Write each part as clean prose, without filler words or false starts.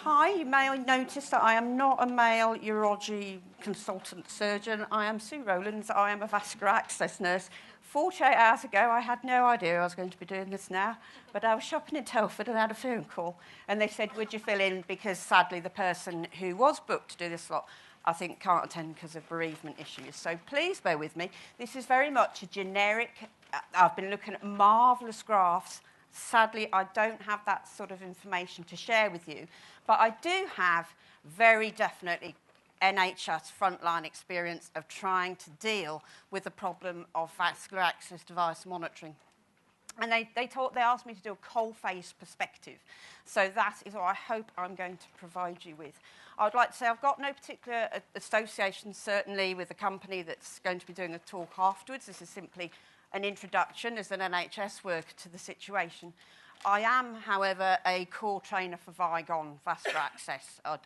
Hi, you may notice that I am not a male urology consultant surgeon. I am Sue Rowlands. I am a vascular access nurse. 48 hours ago, I had no idea I was going to be doing this now, but I was shopping in Telford and had a phone call, and they said, would you fill in, because sadly the person who was booked to do this slot, I think, can't attend because of bereavement issues. So please bear with me. This is very much a generic, I've been looking at marvellous graphs. Sadly, I don't have that sort of information to share with you, but I do have very definitely NHS frontline experience of trying to deal with the problem of vascular access device monitoring. And they asked me to do a coal-face perspective. So that is what I hope I'm going to provide you with. I would like to say I've got no particular association, certainly, with the company that's going to be doing a talk afterwards. This is simply an introduction as an NHS worker to the situation. I am, however, a core trainer for Vigon vascular access. I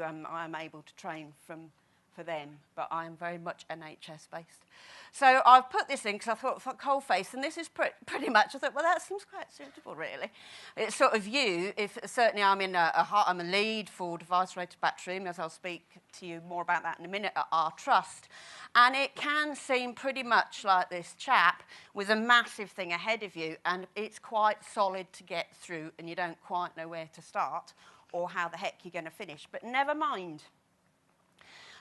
am able to train for them, but I am very much NHS based. So I've put this in because I thought coalface, and this is pretty much, I thought, well, that seems quite suitable, really. It's sort of you, if certainly I'm I'm a lead for device-related bacteremia, as I'll speak to you more about that in a minute, at our trust. And it can seem pretty much like this chap with a massive thing ahead of you, and it's quite solid to get through, and you don't quite know where to start or how the heck you're going to finish. But never mind.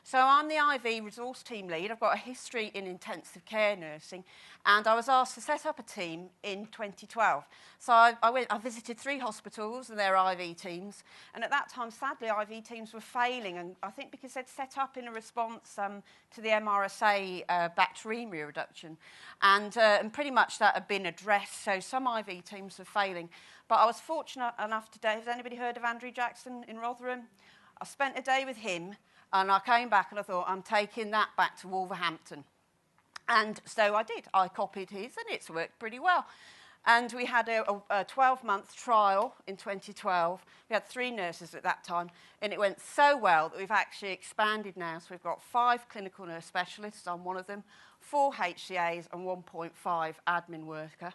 So I'm the IV resource team lead. I've got a history in intensive care nursing, and I was asked to set up a team in 2012. So I visited 3 hospitals and their IV teams, and at that time, sadly, IV teams were failing, and I think because they'd set up in a response to the MRSA bacteremia reduction, and pretty much that had been addressed, so some IV teams were failing. But I was fortunate enough today. Has anybody heard of Andrew Jackson in Rotherham? I spent a day with him, and I came back and I thought, I'm taking that back to Wolverhampton. And so I did. I copied his, and it's worked pretty well. And we had a 12-month trial in 2012. We had 3 nurses at that time, and it went so well that we've actually expanded now. So we've got 5 clinical nurse specialists, I'm one of them, 4 HCAs, and 1.5 admin worker.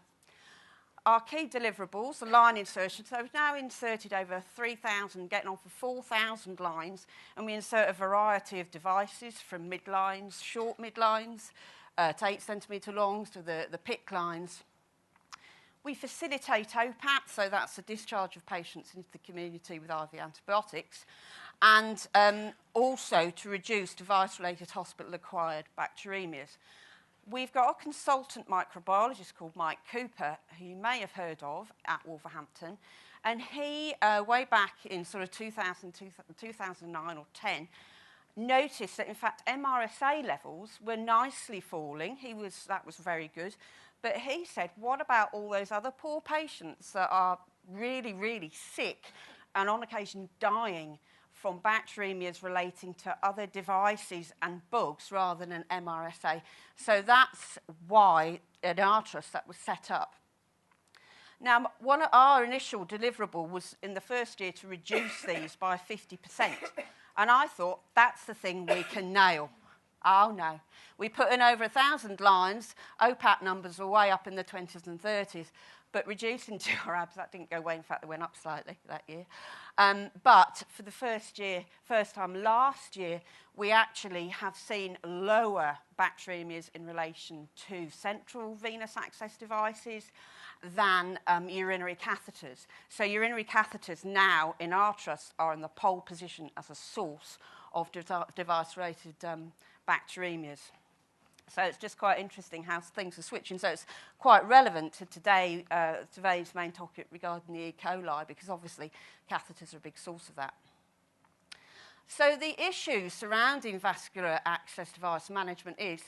Our key deliverables, the line insertion, so we've now inserted over 3,000, getting on for 4,000 lines, and we insert a variety of devices from midlines, short midlines, to 8 centimetre longs to the PIC lines. We facilitate OPAT, so that's the discharge of patients into the community with IV antibiotics, and also to reduce device-related hospital-acquired bacteremias. We've got a consultant microbiologist called Mike Cooper, who you may have heard of at Wolverhampton, and he, way back in sort of 2009 or 10, noticed that, in fact, MRSA levels were nicely falling. That was very good. But he said, what about all those other poor patients that are really, really sick and on occasion dying from bacteremias relating to other devices and bugs rather than an MRSA. So that's why at our trust that was set up. Now, one of our initial deliverable was in the first year to reduce these by 50%. And I thought, that's the thing we can nail. Oh, no. We put in over 1,000 lines. OPAT numbers were way up in the 20s and 30s. But reducing TRAbs, that didn't go away. In fact, they went up slightly that year. But for the first time last year, we actually have seen lower bacteremias in relation to central venous access devices than urinary catheters. So urinary catheters now in our trust are in the pole position as a source of device-related bacteremias. So it's just quite interesting how things are switching. So it's quite relevant to today's main topic regarding the E. coli, because obviously catheters are a big source of that. So the issue surrounding vascular access device management is,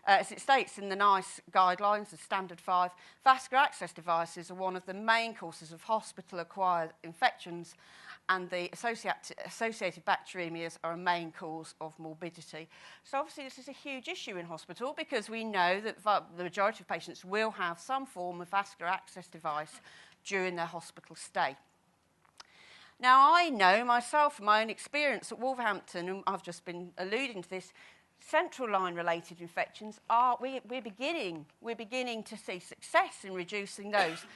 as it states in the NICE guidelines, the standard 5, vascular access devices are one of the main causes of hospital-acquired infections, and the associated bacteremias are a main cause of morbidity. So obviously this is a huge issue in hospital, because we know that the majority of patients will have some form of vascular access device during their hospital stay. Now, I know myself from my own experience at Wolverhampton, and I've just been alluding to this, central line-related infections we're beginning to see success in reducing those.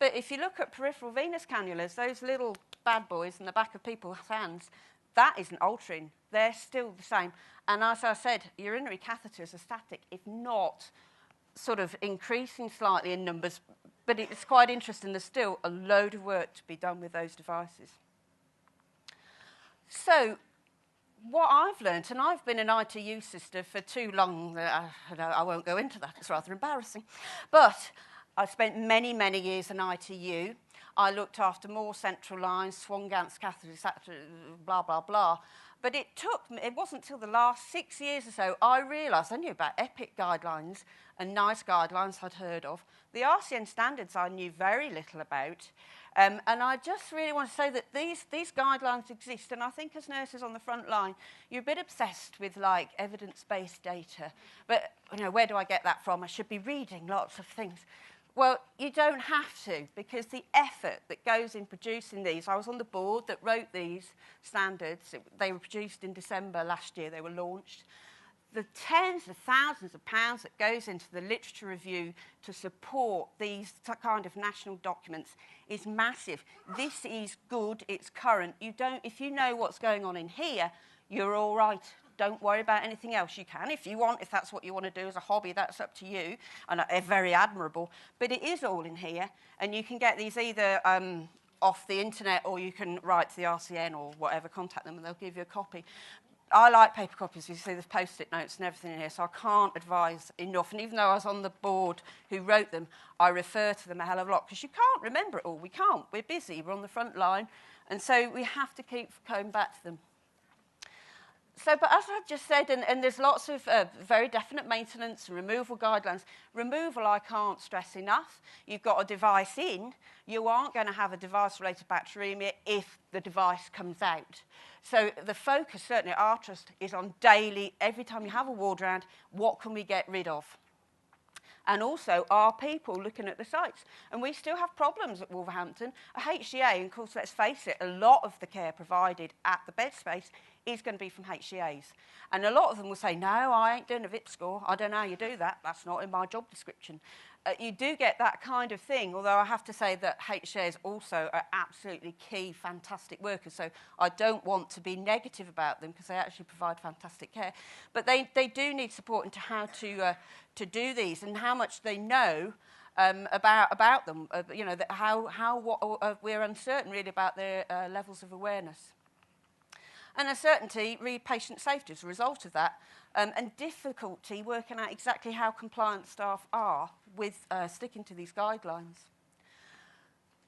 But if you look at peripheral venous cannulas, those little bad boys in the back of people's hands, that isn't altering. They're still the same. And as I said, urinary catheters are static, if not sort of increasing slightly in numbers. But it's quite interesting. There's still a load of work to be done with those devices. So what I've learnt, and I've been an ITU sister for too long, I won't go into that, it's rather embarrassing. But I spent many, many years in ITU. I looked after more central lines, Swan-Ganz catheters, blah, blah, blah. But it wasn't until the last 6 years or so I realised I knew about EPIC guidelines and NICE guidelines I'd heard of. The RCN standards I knew very little about. And I just really want to say that these guidelines exist, and I think as nurses on the front line, you're a bit obsessed with like evidence-based data. But you know, where do I get that from? I should be reading lots of things. Well, you don't have to, because the effort that goes in producing these, I was on the board that wrote these standards. They were produced in December last year, they were launched. The tens of thousands of pounds that goes into the literature review to support these kind of national documents is massive. This is good, it's current. If you know what's going on in here, you're all right. Don't worry about anything else. You can if you want, if that's what you want to do as a hobby, that's up to you, and very admirable. But it is all in here, and you can get these either off the internet, or you can write to the RCN or whatever, contact them, and they'll give you a copy. I like paper copies. You see there's Post-it notes and everything in here, so I can't advise enough. And even though I was on the board who wrote them, I refer to them a hell of a lot, because you can't remember it all. We can't. We're busy. We're on the front line. And so we have to keep going back to them. So, but as I've just said, and there's lots of very definite maintenance and removal guidelines. Removal, I can't stress enough. You've got a device in. You aren't going to have a device-related bacteremia if the device comes out. So the focus, certainly at our trust, is on daily, every time you have a ward round, what can we get rid of? And also, are people looking at the sites? And we still have problems at Wolverhampton. A HCA, and of course, let's face it, a lot of the care provided at the bed space is going to be from HCAs. And a lot of them will say, no, I ain't doing a VIP score. I don't know how you do that. That's not in my job description. You do get that kind of thing, although I have to say that HCAs also are absolutely key, fantastic workers. So I don't want to be negative about them, because they actually provide fantastic care. But they do need support into how to do these, and how much they know about them. You know, we're uncertain really about their levels of awareness. And uncertainty, really patient safety as a result of that, and difficulty working out exactly how compliant staff are with sticking to these guidelines.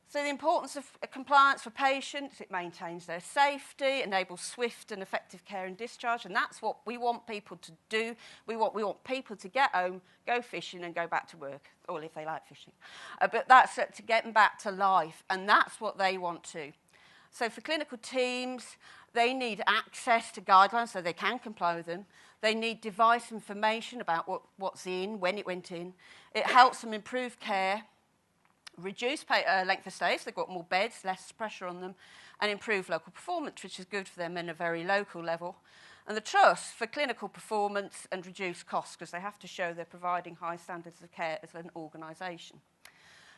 So the importance of compliance for patients, it maintains their safety, enables swift and effective care and discharge, and that's what we want people to do. We want people to get home, go fishing and go back to work, or if they like fishing. But that's to get them back to life, and that's what they want to. So for clinical teams, they need access to guidelines so they can comply with them. They need device information about what's in, when it went in. It helps them improve care, reduce length of stay, so they've got more beds, less pressure on them, and improve local performance, which is good for them in a very local level. And the trust for clinical performance and reduce costs, because they have to show they're providing high standards of care as an organisation.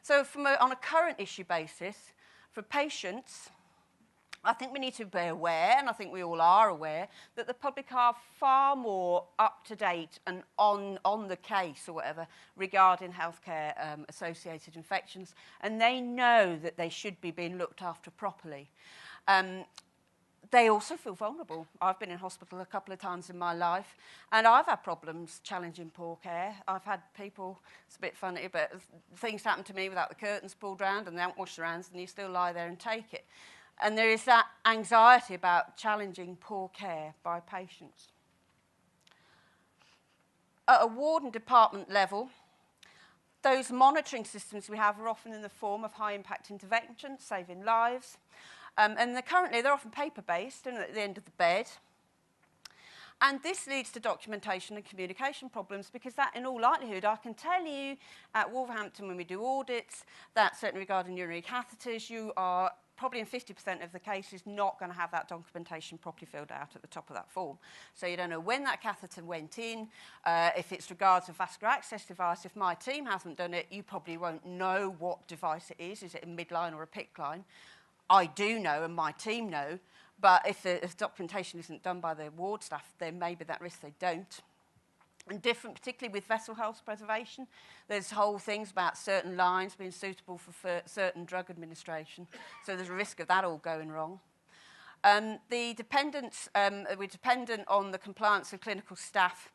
So on a current issue basis, for patients, I think we need to be aware, and I think we all are aware, that the public are far more up-to-date and on the case, or whatever, regarding healthcare-associated infections, and they know that they should be being looked after properly. They also feel vulnerable. I've been in hospital a couple of times in my life, and I've had problems challenging poor care. I've had people, it's a bit funny, but things happen to me without the curtains pulled round, and they haven't washed their hands, and you still lie there and take it. And there is that anxiety about challenging poor care by patients. At a ward and department level, those monitoring systems we have are often in the form of high-impact interventions, saving lives. And currently, they're often paper-based and at the end of the bed. And this leads to documentation and communication problems, because that, in all likelihood, I can tell you at Wolverhampton when we do audits, that certainly regarding urinary catheters, you are probably in 50% of the cases, not going to have that documentation properly filled out at the top of that form. So you don't know when that catheter went in. If it's regards a vascular access device, if my team hasn't done it, you probably won't know what device it is. Is it a midline or a PICC line? I do know, and my team know, but if the documentation isn't done by the ward staff, then maybe that risk they don't. And different, particularly with vessel health preservation, there's whole things about certain lines being suitable for certain drug administration. So there's a risk of that all going wrong. The dependence, we're dependent on the compliance of clinical staff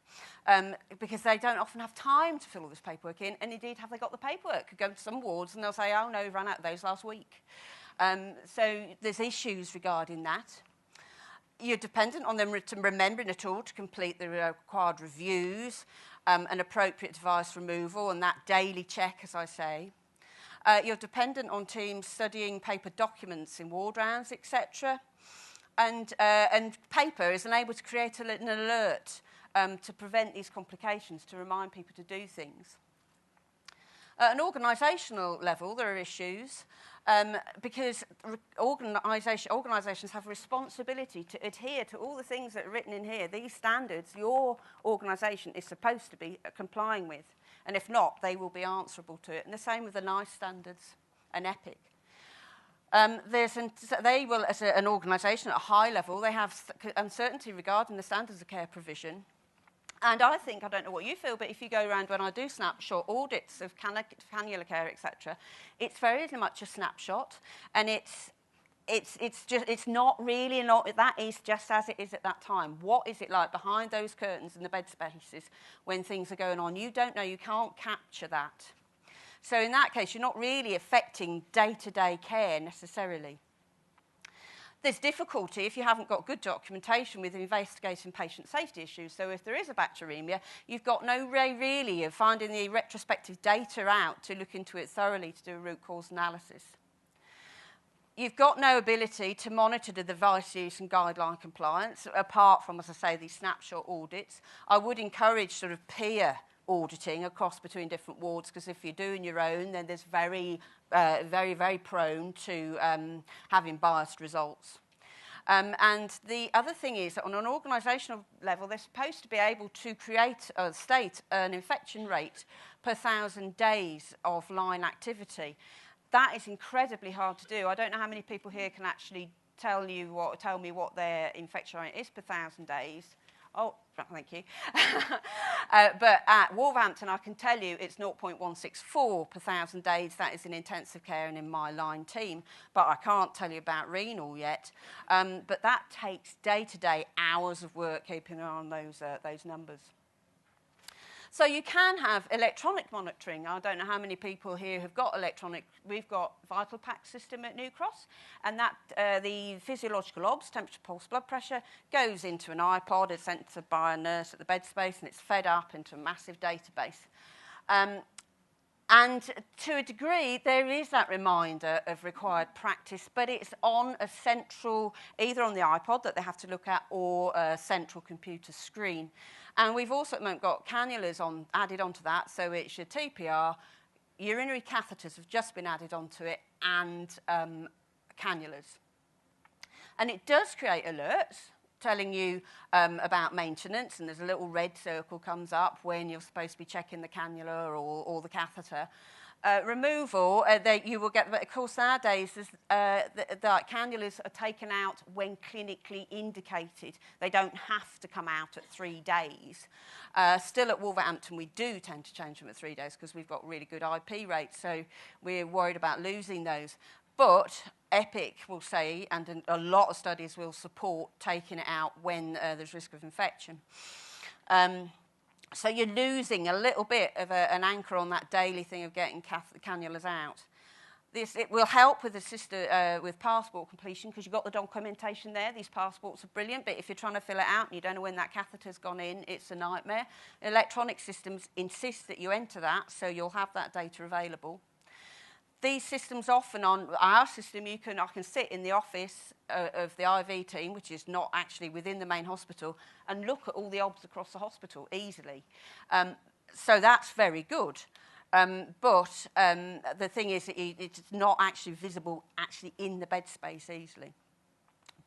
because they don't often have time to fill all this paperwork in, and indeed have they got the paperwork? Could go to some wards and they'll say, oh no, we ran out of those last week. So there's issues regarding that. You're dependent on them remembering at all to complete the required reviews, and appropriate device removal, and that daily check, as I say. You're dependent on teams studying paper documents in ward rounds, etc. And paper is unable to create an alert to prevent these complications, to remind people to do things. At an organisational level, there are issues because organisations have a responsibility to adhere to all the things that are written in here. These standards, your organisation is supposed to be complying with. And if not, they will be answerable to it. And the same with the NICE standards and EPIC. They will, as an organisation at a high level, they have uncertainty regarding the standards of care provision. And I think, I don't know what you feel, but if you go around when I do snapshot audits of cannula care, etc., it's very much a snapshot, and it's not really, that is just as it is at that time. What is it like behind those curtains in the bed spaces when things are going on? You don't know, you can't capture that. So in that case, you're not really affecting day-to-day care necessarily. There's difficulty if you haven't got good documentation with investigating patient safety issues. So if there is a bacteremia, you've got no way really of finding the retrospective data out to look into it thoroughly to do a root cause analysis. You've got no ability to monitor the device use and guideline compliance, apart from, as I say, these snapshot audits. I would encourage sort of peer auditing across between different wards, because if you're doing your own, then there's very prone to having biased results. And the other thing is that on an organisational level, they're supposed to be able to state an infection rate per 1,000 days of line activity. That is incredibly hard to do. I don't know how many people here can actually tell me what their infection rate is per 1,000 days. Oh, thank you. But at Wolverhampton, I can tell you it's 0.164 per 1,000 days. That is in intensive care and in my line team. But I can't tell you about renal yet. But that takes day-to-day hours of work keeping an eye on those numbers. So you can have electronic monitoring. I don't know how many people here have got electronic. We've got Vital Pack system at New Cross, and that the physiological obs, temperature, pulse, blood pressure, goes into an iPod. It's sent by a nurse at the bed space, and it's fed up into a massive database. And to a degree, there is that reminder of required practice, but it's on a central, either on the iPod that they have to look at, or a central computer screen. And we've also at the moment got cannulas added onto that, so it's your TPR, urinary catheters have just been added onto it, and cannulas. And it does create alerts telling you about maintenance, and there's a little red circle comes up when you're supposed to be checking the cannula or the catheter. Removal, you will get, but of course nowadays the cannulas are taken out when clinically indicated. They don't have to come out at 3 days. Still at Wolverhampton, we do tend to change them at 3 days because we've got really good IP rates, so we're worried about losing those. But EPIC will say, and a lot of studies will support taking it out when there's risk of infection. So you're losing a little bit of an anchor on that daily thing of getting cannulas out. It will help with with passport completion because you've got the documentation there. These passports are brilliant, but if you're trying to fill it out and you don't know when that catheter's gone in, it's a nightmare. Electronic systems insist that you enter that, so you'll have that data available. These systems often on our system, I can sit in the office of the IV team, which is not actually within the main hospital, and look at all the obs across the hospital easily. So that's very good. But the thing is, it's not actually visible actually in the bed space easily.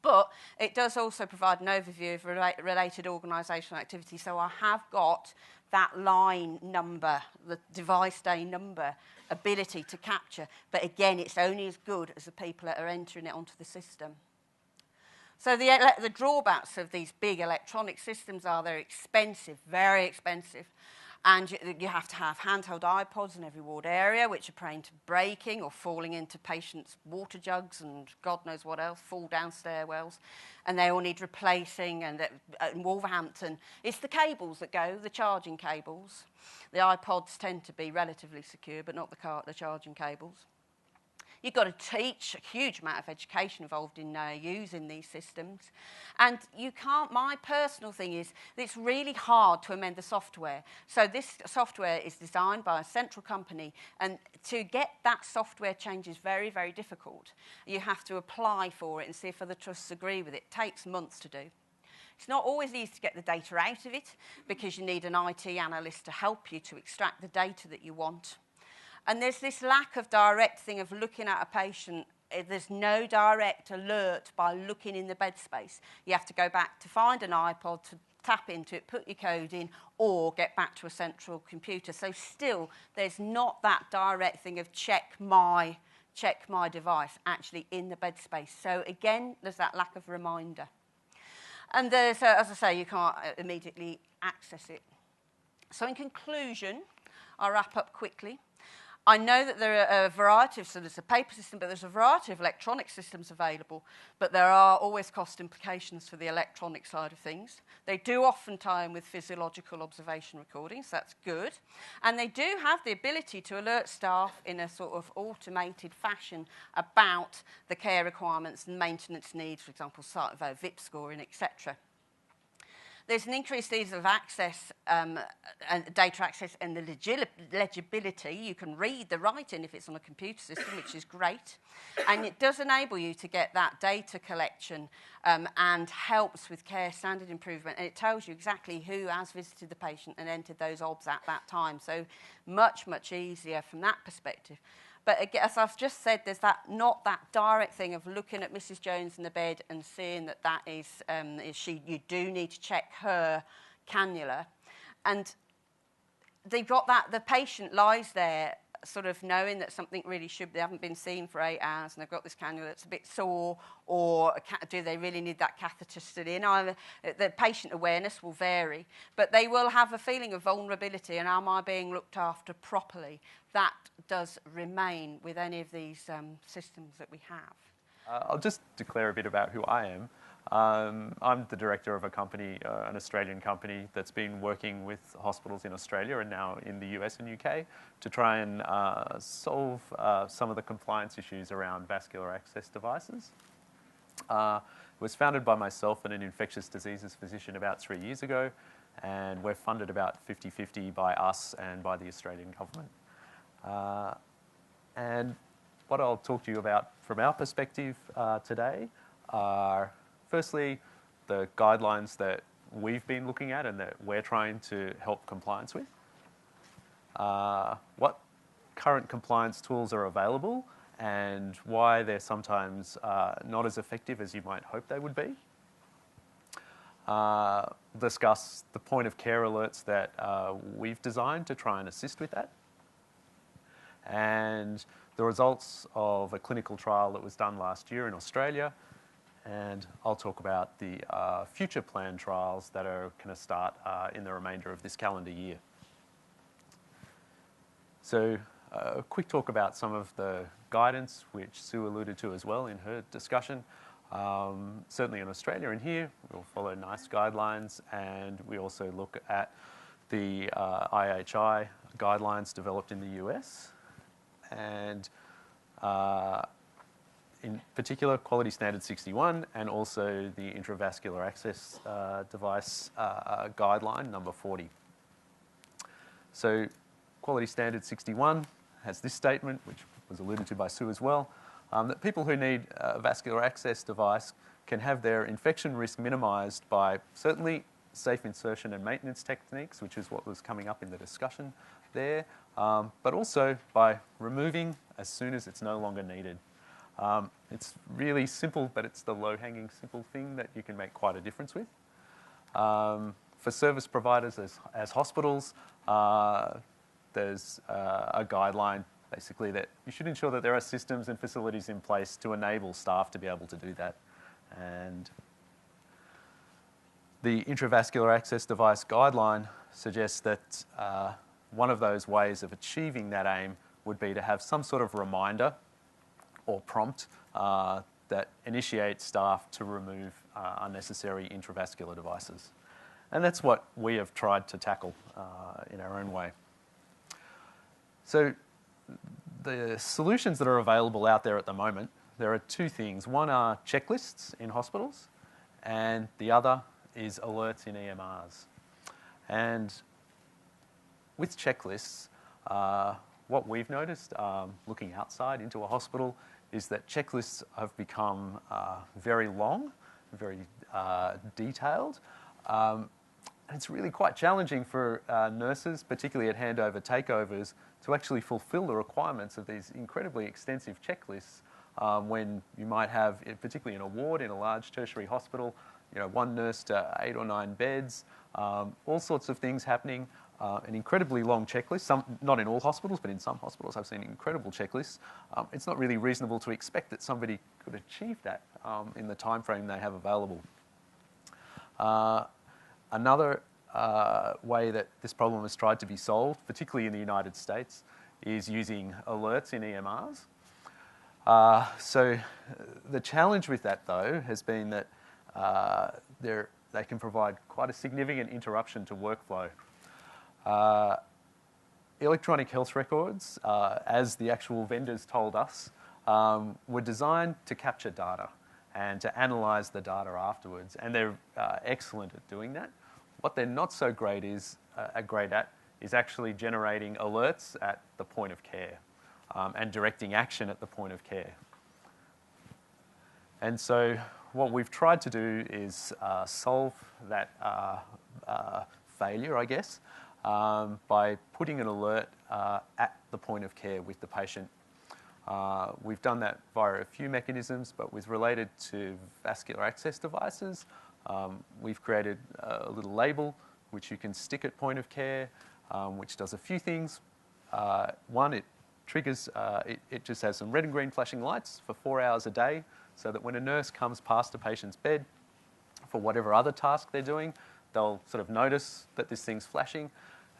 But it does also provide an overview of related organisational activity. So I have got that line number, the device day number, ability to capture. But again, it's only as good as the people that are entering it onto the system. So the drawbacks of these big electronic systems are they're expensive, very expensive. And you have to have handheld iPods in every ward area, which are prone to breaking or falling into patients' water jugs and God knows what else, fall down stairwells. And they all need replacing. And in Wolverhampton, it's the cables that go, the charging cables. The iPods tend to be relatively secure, but not the charging cables. You've got to teach, a huge amount of education involved in using these systems. And you can't, my personal thing is, it's really hard to amend the software. So this software is designed by a central company, and to get that software change is very, very difficult. You have to apply for it and see if other trusts agree with it. It takes months to do. It's not always easy to get the data out of it, because you need an IT analyst to help you to extract the data that you want. And there's this lack of direct thing of looking at a patient. There's no direct alert by looking in the bed space. You have to go back to find an iPod, to tap into it, put your code in, or get back to a central computer. So still, there's not that direct thing of check my device actually in the bed space. So again, there's that lack of reminder. And there's, as I say, you can't immediately access it. So in conclusion, I'll wrap up quickly. I know that there are a variety of, so there's a paper system, but there's a variety of electronic systems available, but there are always cost implications for the electronic side of things. They do often tie in with physiological observation recordings, that's good. And they do have the ability to alert staff in a sort of automated fashion about the care requirements and maintenance needs, for example, VIP scoring, etc. There's an increased ease of access, and data access, and the legibility. You can read the writing if it's on a computer system, which is great. And it does enable you to get that data collection and helps with care standard improvement. And it tells you exactly who has visited the patient and entered those OBS at that time. So much, much easier from that perspective. But again, as I've just said, there's not that direct thing of looking at Mrs. Jones in the bed and seeing that is you do need to check her cannula. And they've got that, the patient lies there sort of knowing that something really they haven't been seen for 8 hours and they've got this cannula that's a bit sore, or do they really need that catheter stood in? The patient awareness will vary, but they will have a feeling of vulnerability and am I being looked after properly? That does remain with any of these systems that we have. I'll just declare a bit about who I am. I'm the director of a company, an Australian company that's been working with hospitals in Australia and now in the US and UK to try and solve some of the compliance issues around vascular access devices. It was founded by myself and an infectious diseases physician about 3 years ago, and we're funded about 50-50 by us and by the Australian government. And what I'll talk to you about from our perspective today are, firstly, the guidelines that we've been looking at and that we're trying to help compliance with. What current compliance tools are available and why they're sometimes not as effective as you might hope they would be. Discuss the point of care alerts that we've designed to try and assist with that. And the results of a clinical trial that was done last year in Australia. And I'll talk about the future planned trials that are going to start in the remainder of this calendar year. So a quick talk about some of the guidance, which Sue alluded to as well in her discussion. Certainly in Australia and here, we'll follow NICE guidelines, and we also look at the IHI guidelines developed in the US. And in particular, Quality Standard 61 and also the Intravascular Access Device Guideline number 40. So Quality Standard 61 has this statement, which was alluded to by Sue as well, that people who need a vascular access device can have their infection risk minimised by certainly safe insertion and maintenance techniques, which is what was coming up in the discussion there, but also by removing as soon as it's no longer needed. It's really simple, but it's the low-hanging simple thing that you can make quite a difference with. For service providers as hospitals, there's a guideline basically that you should ensure that there are systems and facilities in place to enable staff to be able to do that. And the intravascular access device guideline suggests that one of those ways of achieving that aim would be to have some sort of reminder or prompt that initiates staff to remove unnecessary intravascular devices. And that's what we have tried to tackle in our own way. So the solutions that are available out there at the moment, there are two things. One are checklists in hospitals, and the other is alerts in EMRs. And with checklists, what we've noticed looking outside into a hospital is that checklists have become very long, very detailed, and it's really quite challenging for nurses, particularly at handover takeovers, to actually fulfill the requirements of these incredibly extensive checklists when you might have, particularly in a ward in a large tertiary hospital, one nurse to 8 or 9 beds, all sorts of things happening, an incredibly long checklist. Not in all hospitals, but in some hospitals I've seen incredible checklists. It's not really reasonable to expect that somebody could achieve that in the time frame they have available. Another way that this problem has tried to be solved, particularly in the United States, is using alerts in EMRs. So the challenge with that, though, has been that they can provide quite a significant interruption to workflow. Electronic health records, as the actual vendors told us, were designed to capture data and to analyse the data afterwards, and they're excellent at doing that. What they're not so great is actually generating alerts at the point of care and directing action at the point of care. And so what we've tried to do is solve that failure, I guess, by putting an alert at the point of care with the patient. We've done that via a few mechanisms, but with related to vascular access devices, we've created a little label which you can stick at point of care, which does a few things. One, it triggers, it just has some red and green flashing lights for 4 hours a day, so that when a nurse comes past a patient's bed for whatever other task they're doing, they'll sort of notice that this thing's flashing,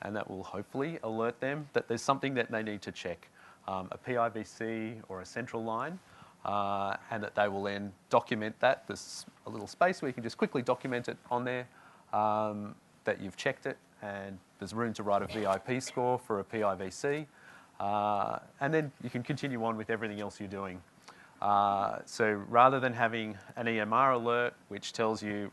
and that will hopefully alert them that there's something that they need to check, a PIVC or a central line, and that they will then document that. There's a little space where you can just quickly document it on there, that you've checked it, and there's room to write a VIP score for a PIVC, and then you can continue on with everything else you're doing. So rather than having an EMR alert which tells you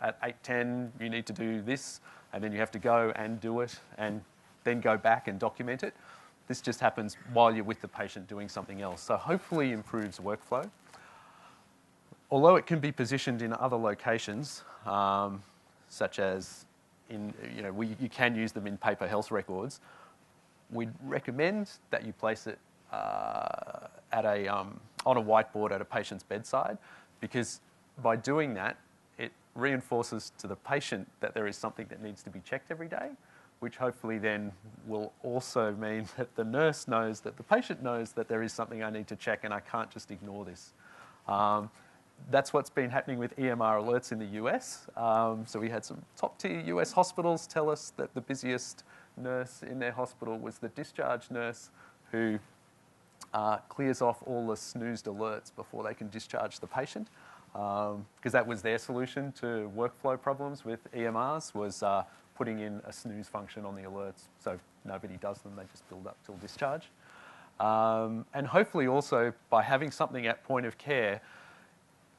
at 8:10 you need to do this, and then you have to go and do it and then go back and document it, this just happens while you're with the patient doing something else. So hopefully improves workflow. Although it can be positioned in other locations, such as you can use them in paper health records, we'd recommend that you place it on a whiteboard at a patient's bedside, because by doing that, it reinforces to the patient that there is something that needs to be checked every day, which hopefully then will also mean that the nurse knows that the patient knows that there is something I need to check and I can't just ignore this. That's what's been happening with EMR alerts in the US. So we had some top-tier US hospitals tell us that the busiest nurse in their hospital was the discharge nurse who clears off all the snoozed alerts before they can discharge the patient, because that was their solution to workflow problems with EMRs, was putting in a snooze function on the alerts, so nobody does them, they just build up till discharge. And hopefully also by having something at point of care,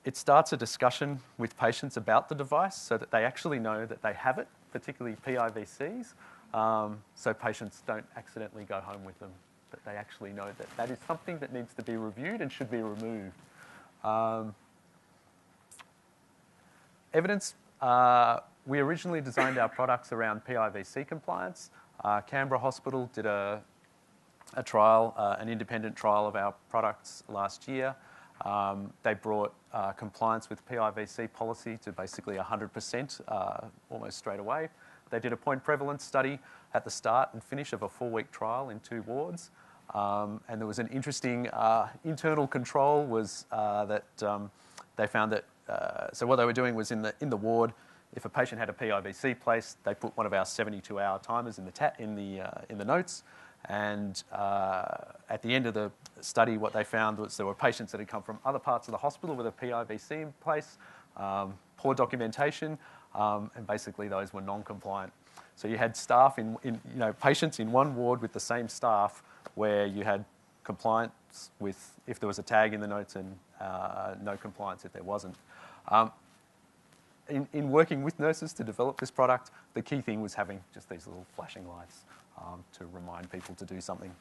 it starts a discussion with patients about the device so that they actually know that they have it, particularly PIVCs, so patients don't accidentally go home with them, that they actually know that that is something that needs to be reviewed and should be removed. Evidence We originally designed our products around PIVC compliance. Canberra Hospital did a trial, an independent trial of our products last year. They brought compliance with PIVC policy to basically 100% almost straight away. They did a point prevalence study at the start and finish of a 4-week trial in 2 wards. And there was an interesting internal control was that they found that, so what they were doing was in the ward, if a patient had a PIVC placed, they put one of our 72-hour timers in the notes. And at the end of the study, what they found was there were patients that had come from other parts of the hospital with a PIVC in place, poor documentation, and basically those were non-compliant. So you had staff patients in one ward with the same staff where you had compliance with if there was a tag in the notes and no compliance if there wasn't. In working with nurses to develop this product, the key thing was having just these little flashing lights to remind people to do something.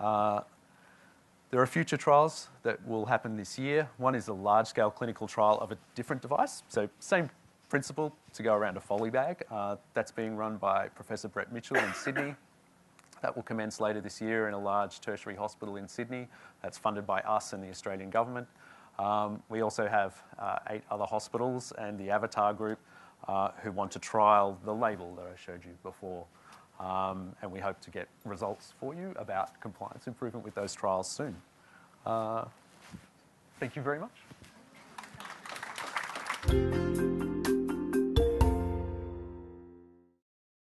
There are future trials that will happen this year. One is a large-scale clinical trial of a different device. So same principle to go around a Foley bag. That's being run by Professor Brett Mitchell in Sydney. That will commence later this year in a large tertiary hospital in Sydney. That's funded by us and the Australian government. We also have 8 other hospitals and the Avatar group who want to trial the label that I showed you before. And we hope to get results for you about compliance improvement with those trials soon. Thank you very much.